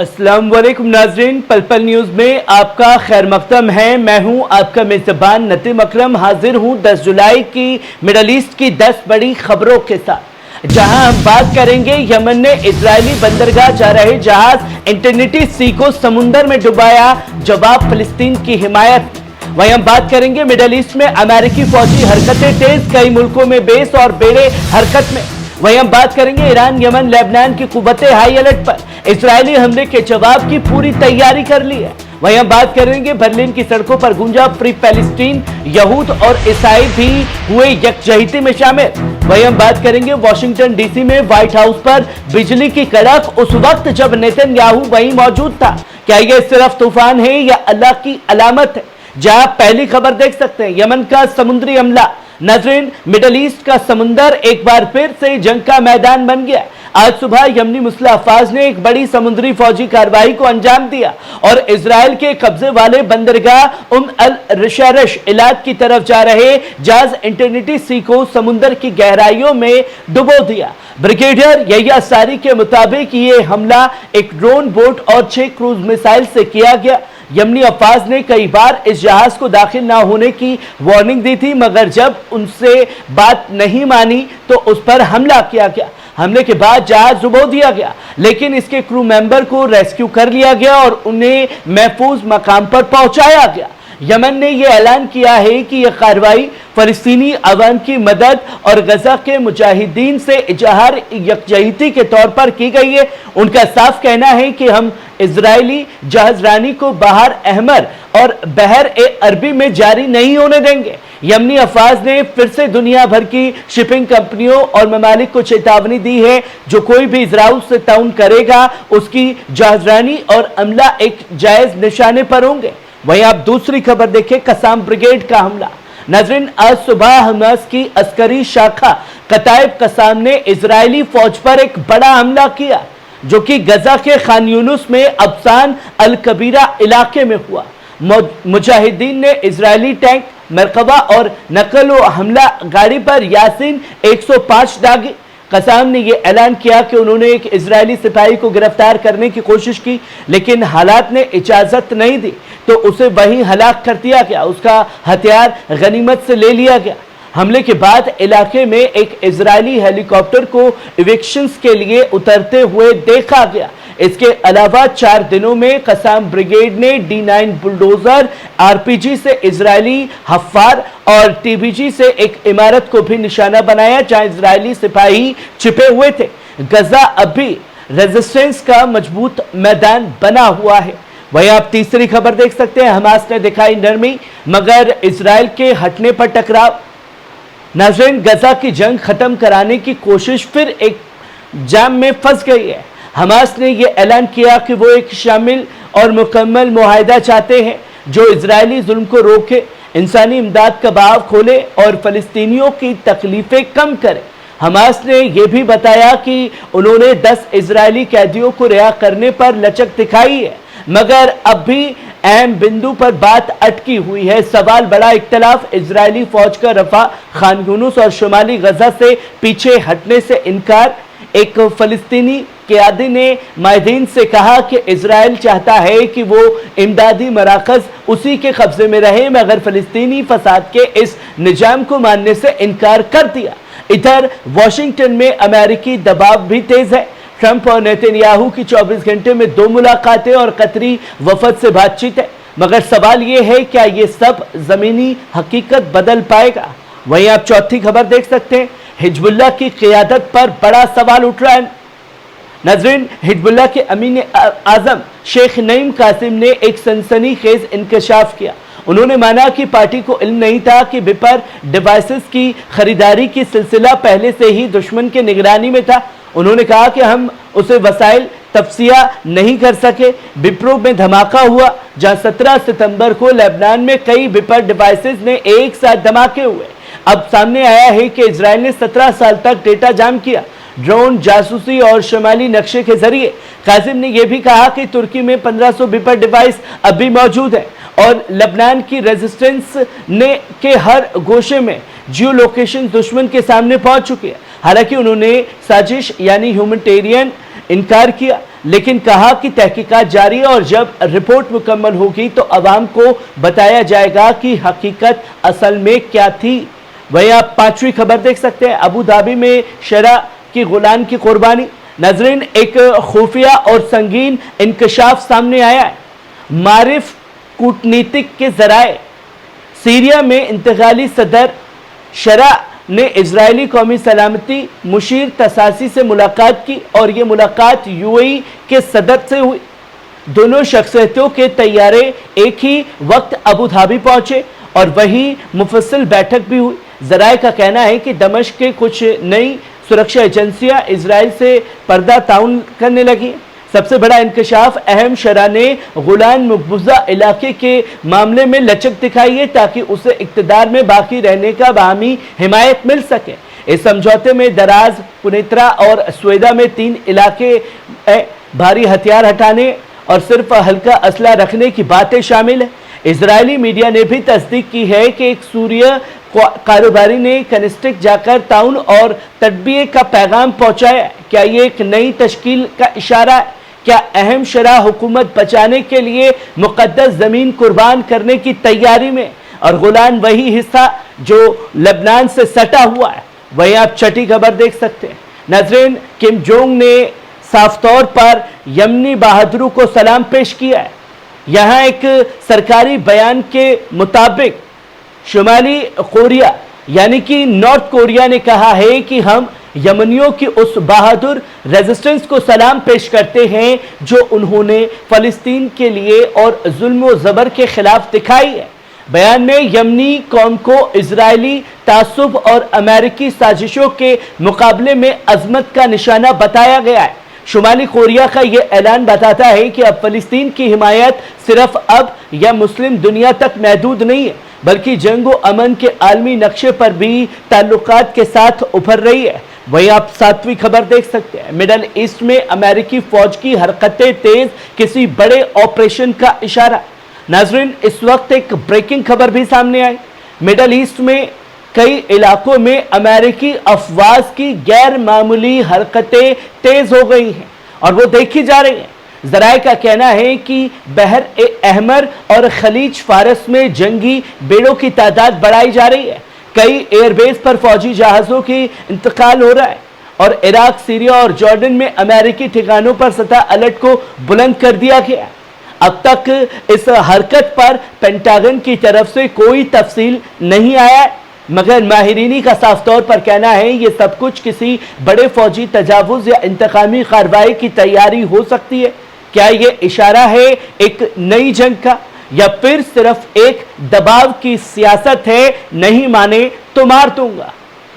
अस्सलाम वालेकुम नाज़रीन, पल पल न्यूज़ में आपका खैर मक़दम है। मैं हूं आपका मेज़बान नदीम अकरम, हाजिर हूं 10 जुलाई की मिडल ईस्ट की 10 बड़ी खबरों के साथ, जहां हम बात करेंगे यमन ने इजरायली बंदरगाह जा रहे जहाज इंटरनिटी सी को समुंदर में डुबाया, जवाब फिलिस्तीन की हिमायत। वहीं हम बात करेंगे मिडल ईस्ट में अमेरिकी फौजी हरकतें तेज, कई मुल्कों में बेस और बेड़े हरकत में। वहीं हम बात करेंगे ईरान, यमन, लेबनान की कुव्वतें हाई अलर्ट पर, इजरायली हमले के जवाब की पूरी तैयारी कर ली है। वहीं हम बात करेंगे बर्लिन की सड़कों पर गूंजा फ्री पैलेस्टीन, यहूद और ईसाई भी हुए यकजहती में शामिल। वहीं हम बात करेंगे वाशिंगटन डीसी में व्हाइट हाउस पर बिजली की कड़क उस वक्त जब नेतन्याहू वहीं मौजूद था। क्या यह सिर्फ तूफान है या अल्लाह की अलामत है? जहां पहली खबर देख सकते हैं, यमन का समुद्री हमला। नाज़रीन, मिडल ईस्ट का समुंदर एक बार फिर से जंग का मैदान बन गया। आज सुबह यमनी मुस्लिम अफवाज ने एक बड़ी समुद्री फौजी कार्रवाई को अंजाम दिया और इजराइल के कब्जे वाले बंदरगाह अल रिशारश इलाक की तरफ जा रहे जहाज इंटरनिटी सी को समुद्र की गहराइयों में डुबो दिया। ब्रिगेडियर यहिया सारी के मुताबिक ये हमला एक ड्रोन बोट और 6 क्रूज मिसाइल से किया गया। यमनी अफवाज ने कई बार इस जहाज को दाखिल ना होने की वार्निंग दी थी, मगर जब उनसे बात नहीं मानी तो उस पर हमला किया गया। हमले के बाद जहाज डुबो दिया गया, लेकिन इसके क्रू मेंबर को रेस्क्यू कर लिया गया और उन्हें महफूज मकाम पर पहुंचाया गया। यमन ने यह ऐलान किया है कि यह कार्रवाई फलस्तीनी अवाम की मदद और गजा के मुजाहिदीन से इजहार यकजहती के तौर पर की गई है। उनका साफ कहना है कि हम इजरायली जहाजरानी को बहार अहमर और बहर ए अरबी में जारी नहीं होने देंगे। यमनी अफवाज ने फिर से दुनिया भर की शिपिंग कंपनियों और ममालिक को चेतावनी दी है, जो कोई भी इजराइल से ताउन करेगा उसकी जहाजरानी और अमला एक जायज निशाने पर होंगे। वहीं आप दूसरी खबर देखें, कसाम ब्रिगेड का हमला। नाज़रीन, आज सुबह हमास की अस्करी शाखा कताइब कसाम ने इजरायली फौज पर एक बड़ा हमला किया, जो कि गजा के खान यूनुस में अबसान अल कबीरा इलाके में हुआ। मुजाहिदीन ने इजरायली टैंक, मरकबा और नकल व हमला गाड़ी पर यासीन 105 दागे। कसाम ने यह ऐलान किया कि उन्होंने एक इजरायली सिपाही को गिरफ्तार करने की कोशिश की, लेकिन हालात ने इजाजत नहीं दी तो उसे वहीं हलाक कर दिया गया। उसका हथियार गनीमत से ले लिया गया। हमले के बाद इलाके में एक इजरायली हेलीकॉप्टर को इवेक्शंस के लिए उतरते हुए देखा गया। इसके अलावा 4 दिनों में कसाम ब्रिगेड ने D9 बुलडोजर, आरपीजी से इजरायली हफ्फार और टीबीजी से एक इमारत को भी निशाना बनाया जहां इजरायली सिपाही छिपे हुए थे। गजा अब भी रेजिस्टेंस का मजबूत मैदान बना हुआ है। वहीं आप तीसरी खबर देख सकते हैं, हमास ने दिखाई नरमी मगर इजराइल के हटने पर टकराव। नाज़रीन, गजा की जंग खत्म कराने की कोशिश फिर एक जाम में फंस गई है। हमास ने यह ऐलान किया कि वो एक शामिल और मुकम्मल मुआहिदा चाहते हैं जो इजरायली जुल्म को रोके, इंसानी इमदाद का बहाव खोले और फलस्तीनियों की तकलीफें कम करे। हमास ने यह भी बताया कि उन्होंने 10 इजरायली कैदियों को रिहा करने पर लचक दिखाई है, मगर अब भी अहम बिंदु पर बात अटकी हुई है। सवाल बड़ा इख्तलाफ, इजरायली फौज का रफा, खान यूनुस और शुमाली गजा से पीछे हटने से इनकार। एक फलस्तीनी क़यादी ने माहिदीन से कहा कि इजराइल चाहता है कि वो इमदादी मराकज़ उसी के कब्जे में रहे, मगर फलस्तीनी फसाद के इस निजाम को मानने से इनकार कर दिया। इधर वाशिंगटन में अमेरिकी दबाव भी तेज है। ट्रंप और नेतन्याहू की 24 घंटे में 2 मुलाकातें और कतरी वफद से बातचीत है, मगर सवाल यह है क्या ये सब जमीनी हकीकत बदल पाएगा? वहीं आप चौथी खबर देख सकते हैं, हिजबुल्लाह की क़यादत पर बड़ा सवाल उठ रहा है। नाज़रीन, हिजबुल्लाह के अमीन आज़म शेख नईम कासिम ने एक सनसनीखेज इंकशाफ किया। उन्होंने माना कि पार्टी को इल्म नहीं था कि विपर डिवाइसेस की खरीदारी की सिलसिला पहले से ही दुश्मन के निगरानी में था। उन्होंने कहा कि हम उसे वसाइल तफसिया नहीं कर सके। विप्रो में धमाका हुआ, जहां 17 सितंबर को लेबनान में कई विपर डिवाइसेस ने एक साथ धमाके हुए। अब सामने आया है कि इजराइल ने 17 साल तक डेटा जाम किया, ड्रोन, जासूसी और शमाली नक्शे के जरिए। कासिम ने यह भी कहा कि तुर्की में 1500 विपर डिवाइस अब भी मौजूद है और लेबनान की रेजिस्टेंस ने के हर गोशे में जियो लोकेशन दुश्मन के सामने पहुंच चुकी है। हालांकि उन्होंने साजिश यानी ह्यूमैनिटेरियन इनकार किया। لیکن کہا کہ تحقیقات جاری ہے اور جب رپورٹ مکمل ہوگی تو عوام کو بتایا جائے گا کہ حقیقت اصل میں کیا تھی۔ وہیں آپ 5ویں خبر دیکھ سکتے ہیں، ابو دھابی میں شرح کی غلام کی قربانی۔ ناظرین، ایک خفیہ اور سنگین انکشاف سامنے آیا ہے۔ معرف کوٹنیتک کے ذرائع سیریا میں انتقالی صدر شرح نے اسرائیلی قومی سلامتی مشیر تساسی سے ملاقات کی اور یہ ملاقات UAE کے صدر سے ہوئی۔ دونوں شخصیتوں کے طیارے ایک ہی وقت ابو دھابی پہنچے اور وہی مفصل بیٹھک بھی ہوئی۔ ذرائع کا کہنا ہے کہ دمشق کے کچھ نئی سرکشا ایجنسیاں اسرائیل سے پردہ تعاون کرنے لگی۔ سب سے بڑا انکشاف، اہم شرح نے غولان مقبوضہ علاقے کے معاملے میں لچک دکھائی ہے تاکہ اسے اقتدار میں باقی رہنے کا باہمی حمایت مل سکے۔ اس سمجھوتے میں دراز، پنیترا اور سویدا میں 3 علاقے بھاری ہتھیار ہٹانے اور صرف ہلکا اسلحہ رکھنے کی باتیں شامل ہیں۔ اسرائیلی میڈیا نے بھی تصدیق کی ہے کہ ایک سوریہ کاروباری نے کنسٹک جا کر تعاون اور تطبیع کا پیغام پہنچایا۔ کیا یہ ایک نئی تشکیل کا اشارہ ہے؟ کیا اہم شرح حکومت بچانے کے لیے مقدس زمین قربان کرنے کی تیاری میں، اور غولان وہی حصہ جو لبنان سے سٹا ہوا ہے؟ وہیں آپ 6ٹھی خبر دیکھ سکتے ہیں۔ ناظرین، کم جونگ نے صاف طور پر یمنی بہادروں کو سلام پیش کیا ہے۔ یہاں ایک سرکاری بیان کے مطابق شمالی کوریا یعنی کہ نارتھ کوریا نے کہا ہے کہ ہم یمنیوں کی اس بہادر ریزسٹنس کو سلام پیش کرتے ہیں جو انہوں نے فلسطین کے لیے اور ظلم و زبر کے خلاف دکھائی ہے۔ بیان میں یمنی قوم کو اسرائیلی تعصب اور امریکی سازشوں کے مقابلے میں عظمت کا نشانہ بتایا گیا ہے۔ شمالی کوریا کا یہ اعلان بتاتا ہے کہ اب فلسطین کی حمایت صرف اب یا مسلم دنیا تک محدود نہیں ہے، بلکہ جنگ و امن کے عالمی نقشے پر بھی تعلقات کے ساتھ ابھر رہی ہے۔ وہیں آپ 7ویں خبر دیکھ سکتے ہیں، مڈل ایسٹ میں امریکی فوج کی حرکتیں تیز، کسی بڑے آپریشن کا اشارہ۔ ناظرین، اس وقت ایک بریکنگ خبر بھی سامنے آئی۔ مڈل ایسٹ میں کئی علاقوں میں امریکی افواج کی غیر معمولی حرکتیں تیز ہو گئی ہیں اور وہ دیکھی جا رہی ہیں۔ ذرائع کا کہنا ہے کہ بحر احمر اور خلیج فارس میں جنگی بیڑوں کی تعداد بڑھائی جا رہی ہے۔ کئی ایئر بیس پر فوجی جہازوں کی انتقال ہو رہا ہے اور عراق، سیریا اور جارڈن میں امریکی ٹھکانوں پر سطح الرٹ کو بلند کر دیا گیا ہے۔ اب تک اس حرکت پر پینٹاگن کی طرف سے کوئی تفصیل نہیں آیا ہے، مگر ماہرینی کا صاف طور پر کہنا ہے یہ سب کچھ کسی بڑے فوجی تجاوز یا انتقامی کارروائی کی تیاری ہو سکتی ہے۔ کیا یہ اشارہ ہے ایک نئی جنگ کا، یا پھر صرف ایک دباؤ کی سیاست ہے، نہیں مانے تو مار دوں گا؟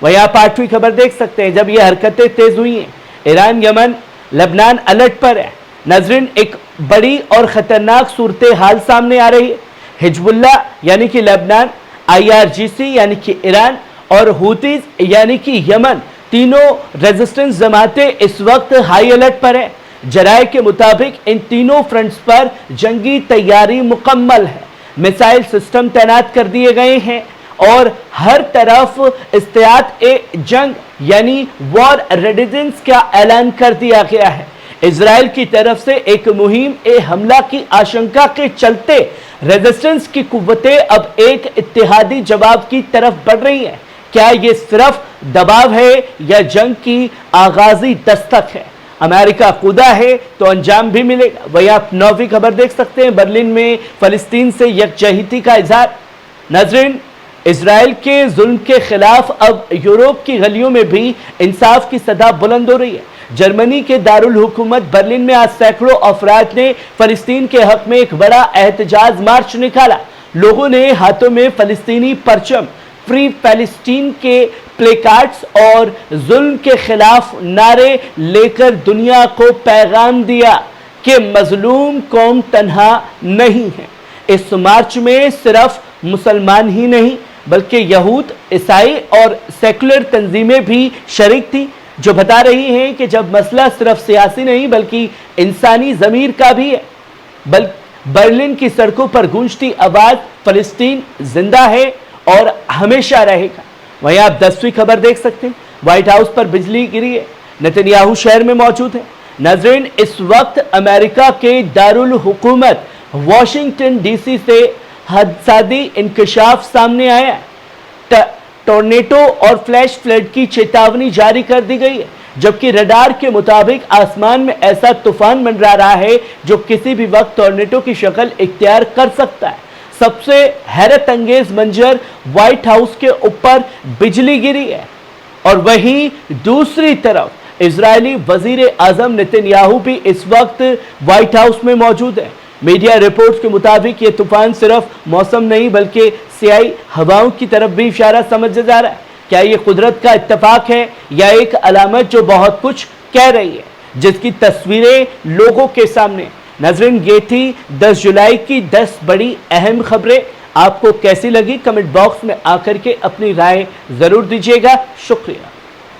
وہیں آپ 8ویں خبر دیکھ سکتے ہیں، جب یہ حرکتیں تیز ہوئی ہیں، ایران، یمن، لبنان الرٹ پر ہے۔ ناظرین، ایک بڑی اور خطرناک صورتحال سامنے آ رہی ہے۔ حزب اللہ یعنی کہ لبنان، IRGC یعنی کہ ایران اور ہوتیز یعنی کہ یمن، تینوں ریزسٹنس جماعتیں اس وقت ہائی الرٹ پر ہیں۔ ذرائع کے مطابق ان تینوں فرنٹس پر جنگی تیاری مکمل ہے، میسائل سسٹم تعینات کر دیے گئے ہیں اور ہر طرف استعداد جنگ یعنی وار ریڈیڈنس کا اعلان کر دیا گیا ہے۔ اسرائیل کی طرف سے ایک مہم حملہ کی آشنکا کے چلتے ریزسٹنس کی قوتیں اب ایک اتحادی جواب کی طرف بڑھ رہی ہیں۔ کیا یہ صرف دباؤ ہے یا جنگ کی آغازی دستک ہے؟ امریکہ خدا ہے تو انجام بھی ملے گا۔ وہیں آپ 9ویں خبر دیکھ سکتے ہیں، برلن میں فلسطین سے یکجہتی کا اظہار۔ ناظرین، اسرائیل کے ظلم کے خلاف اب یورپ کی گلیوں میں بھی انصاف کی صدا بلند ہو رہی ہے۔ جرمنی کے دارالحکومت برلن میں آج سینکڑوں افراد نے فلسطین کے حق میں ایک بڑا احتجاج مارچ نکالا۔ لوگوں نے ہاتھوں میں فلسطینی پرچم، فری فلسطین کے پلے کارڈز اور ظلم کے خلاف نعرے لے کر دنیا کو پیغام دیا کہ مظلوم قوم تنہا نہیں ہے۔ اس مارچ میں صرف مسلمان ہی نہیں بلکہ یہود، عیسائی اور سیکولر تنظیمیں بھی شریک تھی، جو بتا رہی ہیں کہ جب مسئلہ صرف سیاسی نہیں بلکہ انسانی ضمیر کا بھی ہے۔ برلن کی سڑکوں پر گونجتی آواز فلسطین زندہ ہے اور ہمیشہ رہے گا۔ وہیں آپ 10ویں خبر دیکھ سکتے ہیں، وائٹ ہاؤس پر بجلی گری ہے، نتن یاہو شہر میں موجود ہے۔ नाज़रीन, इस वक्त अमेरिका के दारुल हुकूमत वॉशिंगटन डीसी से हादसाती इंकशाफ सामने आया है। टोर्नेडो और फ्लैश फ्लड की चेतावनी जारी कर दी गई है, जबकि रडार के मुताबिक आसमान में ऐसा तूफान मंडरा रहा है जो किसी भी वक्त टोर्नेडो की शक्ल इख्तियार कर सकता है। सबसे हैरत अंगेज मंजर व्हाइट हाउस के ऊपर बिजली गिरी है और वहीं दूसरी तरफ इजरायली वजीर आजम नेतन्याहू भी इस वक्त व्हाइट हाउस में मौजूद है। मीडिया रिपोर्ट्स के मुताबिक ये तूफान सिर्फ मौसम नहीं बल्कि सियाही हवाओं की तरफ भी इशारा समझा जा रहा है। क्या ये कुदरत का इत्तेफाक है या एक अलामत जो बहुत कुछ कह रही है, जिसकी तस्वीरें लोगों के सामने। नाज़रीन, ये थी 10 जुलाई की 10 बड़ी अहम खबरें। आपको कैसी लगी कमेंट बॉक्स में आकर के अपनी राय जरूर दीजिएगा। शुक्रिया।